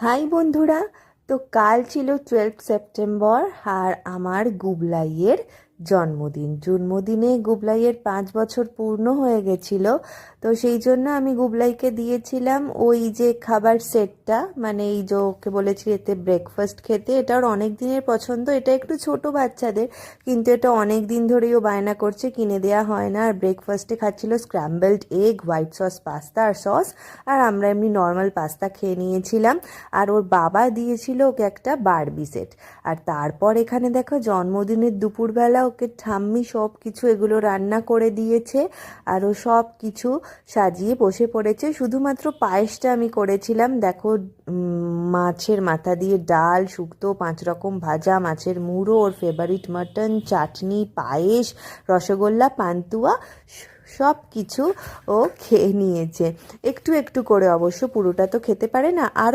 High বন্ধুরা। তো কাল ছিল 12 সেপ্টেম্বর আর আমার গুবলাইয়ের জন্মদিনে গুবলাইয়ের 5 বছর পূর্ণ হয়ে গেছিল। তো সেই জন্য আমি গুবলাইকে দিয়েছিলাম ওই যে খাবার সেটটা, মানে এই যে ওকে বলেছি এতে ব্রেকফাস্ট খেতে। এটা ওর অনেক দিনের পছন্দ, এটা একটু ছোট বাচ্চাদের, কিন্তু এটা অনেক দিন ধরেই ও বায়না করছে, কিনে দেওয়া হয় না। আর ব্রেকফাস্টে খাচ্ছিল scrambled egg, white sauce pasta আর সস, আর আমরা এমনি নর্মাল পাস্তা খেয়ে নিয়েছিলাম। আর ওর বাবা দিয়েছিল ওকে একটা বারবি সেট। আর তারপর এখানে দেখো জন্মদিনের দুপুরবেলা ওকে ঠাম্মি সব কিছু এগুলো রান্না করে দিয়েছে, আর ও সব কিছু সাজিয়ে বসে পড়েছে। শুধুমাত্র পায়েসটা আমি করেছিলাম, দেখো মাছের মাথা দিয়ে ডাল, শুক্তো, 5 রকম ভাজা, মাছের মুড়ো, ওর ফেভারিট মাটন, চাটনি, পায়েস, রসগোল্লা, পান্তুয়া, সব কিছু ও খেয়ে নিয়েছে। একটু একটু করে, অবশ্য পুরোটা তো খেতে পারে না। আরও